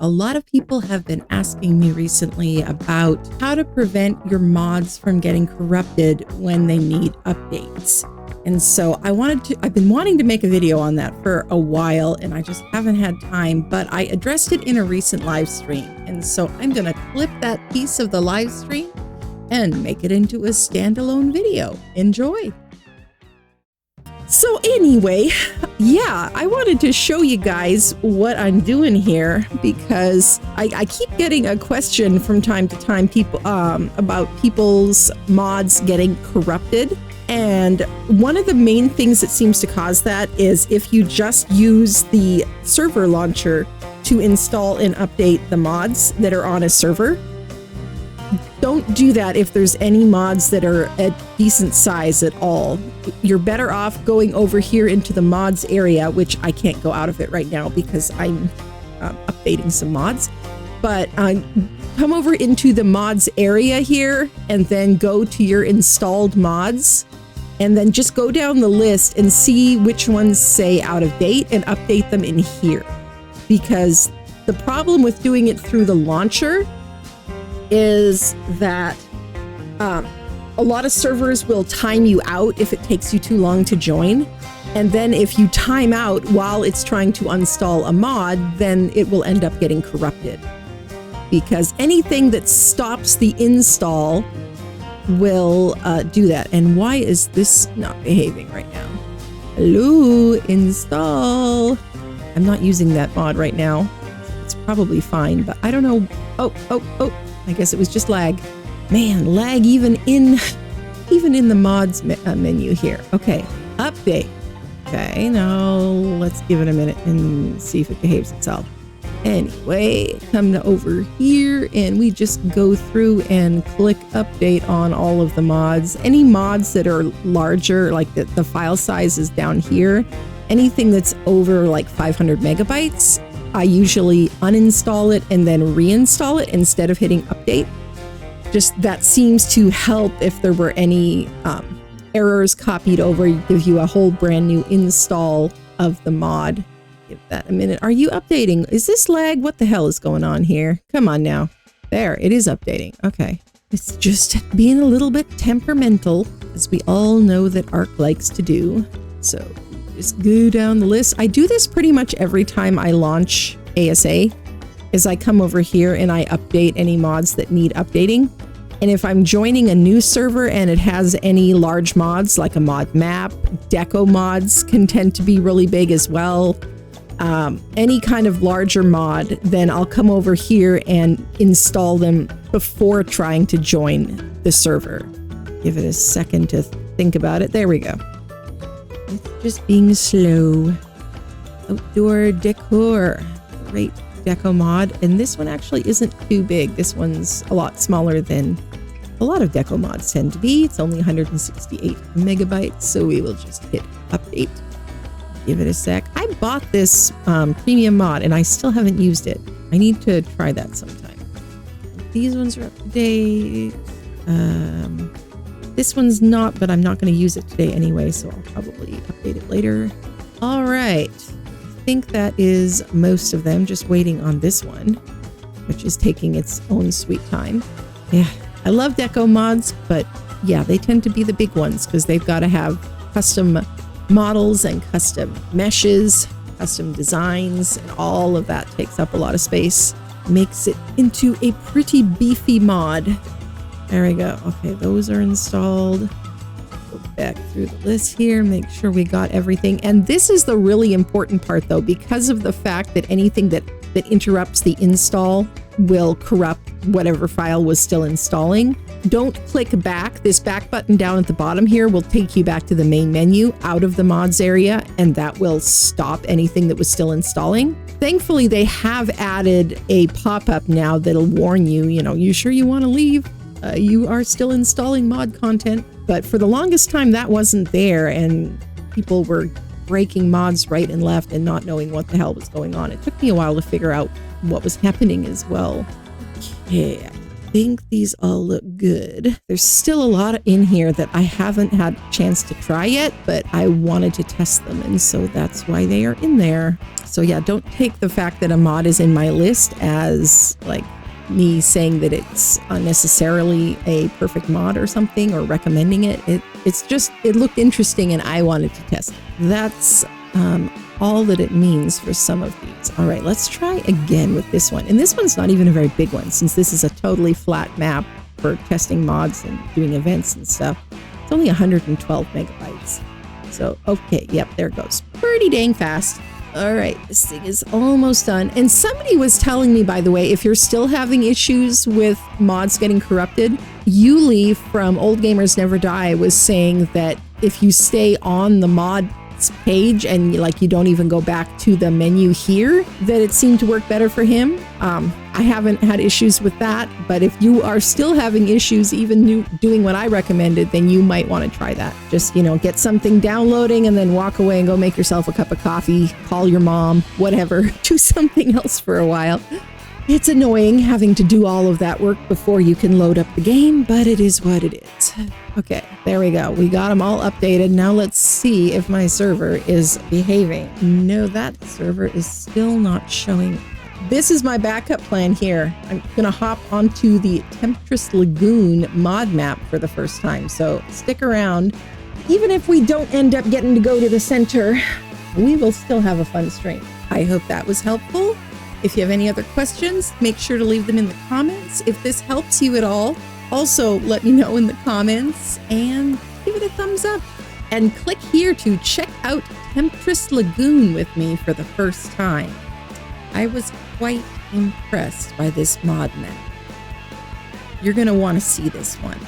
A lot of people have been asking me recently about how to prevent your mods from getting corrupted when they need updates. And so I've been wanting to make a video on that for a while and I just haven't had time, but I addressed it in a recent live stream. And so I'm going to clip that piece of the live stream and make it into a standalone video. Enjoy. So anyway, yeah, I wanted to show you guys what I'm doing here because I keep getting a question from time to time about people's mods getting corrupted. And one of the main things that seems to cause that is if you just use the server launcher to install and update the mods that are on a server. Don't do that if there's any mods that are at decent size at all. You're better off going over here into the mods area, which I can't go out of it right now because I'm updating some mods. But come over into the mods area here and then go to your installed mods and then just go down the list and see which ones say out of date and update them in here. Because the problem with doing it through the launcher is that a lot of servers will time you out if it takes you too long to join. And then if you time out while it's trying to uninstall a mod, then it will end up getting corrupted. Because anything that stops the install will do that. And why is this not behaving right now? Hello, install. I'm not using that mod right now. It's probably fine, but I don't know. Oh. I guess it was just lag. Man, lag even in the mods menu here. Okay, update. Okay, now let's give it a minute and see if it behaves itself. Anyway, come to over here and we just go through and click update on all of the mods. Any mods that are larger, like the file size is down here. Anything that's over like 500 megabytes, I usually uninstall it and then reinstall it instead of hitting update. Just that seems to help if there were any errors copied over, give you a whole brand new install of the mod. Give that a minute. Are you updating? Is this lag? What the hell is going on here? Come on now. There, it is updating. Okay. It's just being a little bit temperamental, as we all know that Arc likes to do. So just go down the list. I do this pretty much every time I launch ASA, is I come over here and I update any mods that need updating. And if I'm joining a new server and it has any large mods, like a mod map, deco mods can tend to be really big as well. Any kind of larger mod, then I'll come over here and install them before trying to join the server. Give it a second to think about it. There we go. It's just being slow. Outdoor decor. Great deco mod. And this one actually isn't too big. This one's a lot smaller than a lot of deco mods tend to be. It's only 168 megabytes. So we will just hit update. Give it a sec. I bought this premium mod and I still haven't used it. I need to try that sometime. These ones are up to date. This one's not, but I'm not going to use it today anyway, so I'll probably update it later. All right. I think that is most of them. Just waiting on this one, which is taking its own sweet time. Yeah, I love deco mods, but yeah, they tend to be the big ones because they've got to have custom models and custom meshes, custom designs, and all of that takes up a lot of space. Makes it into a pretty beefy mod. There we go. Okay, those are installed. Go back through the list here, make sure we got everything. And this is the really important part though, because of the fact that anything that interrupts the install will corrupt whatever file was still installing. Don't click back. This back button down at the bottom here will take you back to the main menu out of the mods area, and that will stop anything that was still installing. Thankfully, they have added a pop-up now that'll warn you, you sure you want to leave? You are still installing mod content. But for the longest time, that wasn't there, and people were breaking mods right and left and not knowing what the hell was going on. It took me a while to figure out what was happening as well. Okay, think these all look good. There's still a lot in here that I haven't had a chance to try yet, but I wanted to test them, and so that's why they are in there. So yeah, don't take the fact that a mod is in my list as like me saying that it's unnecessarily a perfect mod or something, or recommending it. It's just, it looked interesting and I wanted to test it. That's all that it means for some of these. All right, let's try again with this one. And this one's not even a very big one, since this is a totally flat map for testing mods and doing events and stuff. It's only 112 megabytes. So, okay, yep, there it goes. Pretty dang fast. All right, this thing is almost done. And somebody was telling me, by the way, if you're still having issues with mods getting corrupted, Yuli from Old Gamers Never Die was saying that if you stay on the mod page and like you don't even go back to the menu here, that it seemed to work better for him. I haven't had issues with that, but if you are still having issues even doing what I recommended, then you might want to try that. Just, you know, get something downloading and then walk away and go make yourself a cup of coffee, call your mom, whatever, do something else for a while. It's annoying having to do all of that work before you can load up the game, but it is what it is. Okay, there we go. We got them all updated. Now let's see if my server is behaving. No, that server is still not showing. This is my backup plan here. I'm gonna hop onto the Temptress Lagoon mod map for the first time, so stick around. Even if we don't end up getting to go to the center, we will still have a fun stream. I hope that was helpful. If you have any other questions, make sure to leave them in the comments. If this helps you at all, also let me know in the comments and give it a thumbs up. And click here to check out Temptress Lagoon with me for the first time. I was quite impressed by this mod map. You're going to want to see this one.